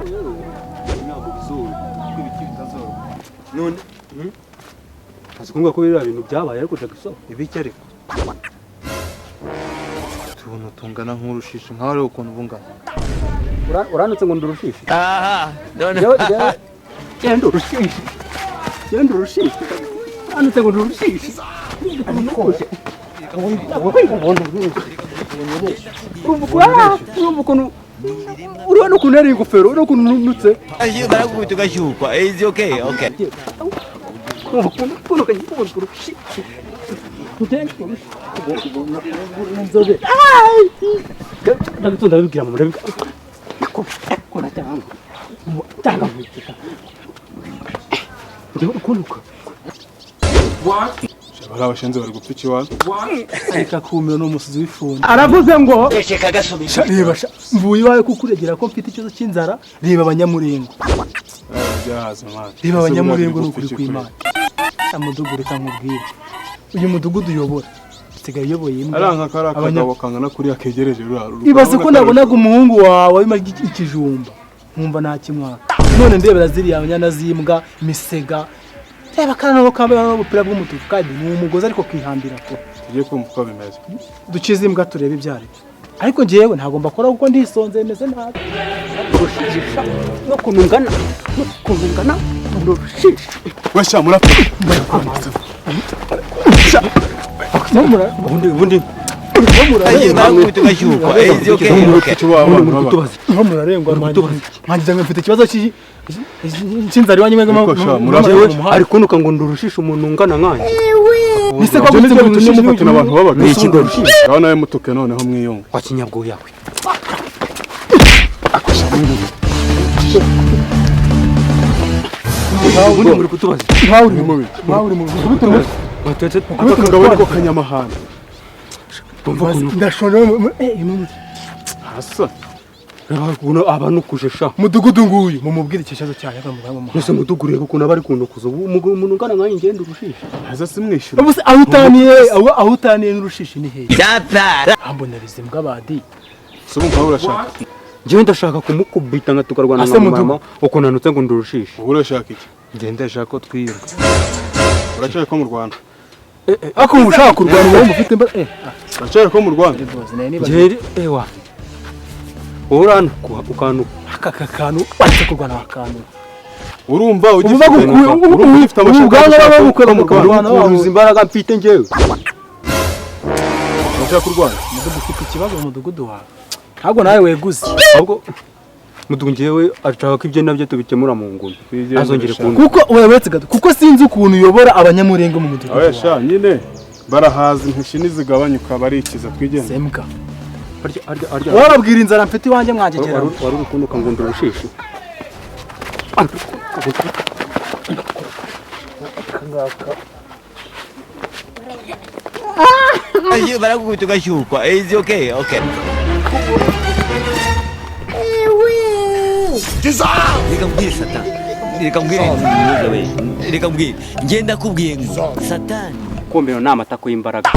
ntabwo bizoro kwibiki bitazoro none azi kumva ko biriya bintu byabaye ariko Jackson ibiki ariko tuntu tungana nk'urushishi nkaho ari ukuntu bungana uranutse ngo ndurushishi aha none genda urushishi uranutse ngo ndurushishi urumva ukuntu urabona ukuntu ari ingofero urabona ukuntu nutse barakubita ugashyukwa is okay ndabibwira mama bari abashenze bari gupfa ikiwazo reka kumira n'umusizi w'ifundi aravuze ngo reba mvuye iwawe kuko uregera ko mfite ikibazo cy'inzara reba abanyamurengo reba abanyamurengo n'ukuri kw'Imana amudugudu reka nkubwire uyu mudugudu uyobora usigaye uyoboye imbwa aranka karakagabo kangana kuri akegereje ibaze ko nabonaga umuhungu wawe arimo ikijumba nkumva nta kimwaka none ndebera ziriya abanyana z'imbwa misega reba kana no kambaye n'ubupira bw'umutuku kandi ni umugozi ariko kwihambira ko tugiye kumva uko bimeze ducize imbwa turebe ibyari ariko ngewe ntabwo mbakora kuko ndisonze meze nabi urushisha no kunungana urushisha washa murapfa ubundi barakubita ugashyukwa is okay murarengwa mwangiza ngo mfite ikibazo cy'inzara iwanyu ariko nuka ngo ndurushisha umuntu ungana nkanjye nise ko gutse mu rushisha n'umuntu abantu babaga ni ikindi rushisha aho nawe mutuke noneho mwiyunga wa kinyabwo yawe ubundi muri kutubaza uri mu watetse akagabo niko kanyamahanga ndashona hasa abantu kujesha mudugudu nguyu mumubwire ikibazo cyayo akamugamo nese muduguriye ukuntu abari kuntukuza umuntu ungana nkanjye ngende urushisha haza simwishyura ubuse aho utaniye n'urushishi ni hehe ambonerize mbwabadi so bumva urashaka njyewe ndashaka kumukubita nka tukarwana na mama ukuntu anutse ngo ndurushisha urashaka iki ngende ndashaka ko twiyunga urashaka ko mu Rwanda ako mushaka kurwana uwo mufite urashaka ko mu Rwanda njyewe ewa urana ukanu akakanu watse kurwana akantu urumva ugifite amashaka yo kurwana uruzi imbaraga mfite njyewe urashaka kurwana dufite ikibazo mu mudugudu wawe ntabwo nawe weguze ahubwo mudugudu njyewe ashaka ko ibyo nabyo tubikemura mu nguni azongere kundi kuko webetse gato kuko sinzi ukuntu uyobora abanyamurengo mu mudugudu wawe sha nyine barahaza intushini zigabanyuka barikiza twigende sembwa warabwira inzara mfite iwanjye mwangegera wari urukunuka ngo ndurushishe barakubita ugashyukwa is okay reka mbwire ngenda kubwiye ngo satani komero ni amatako y'imbaraga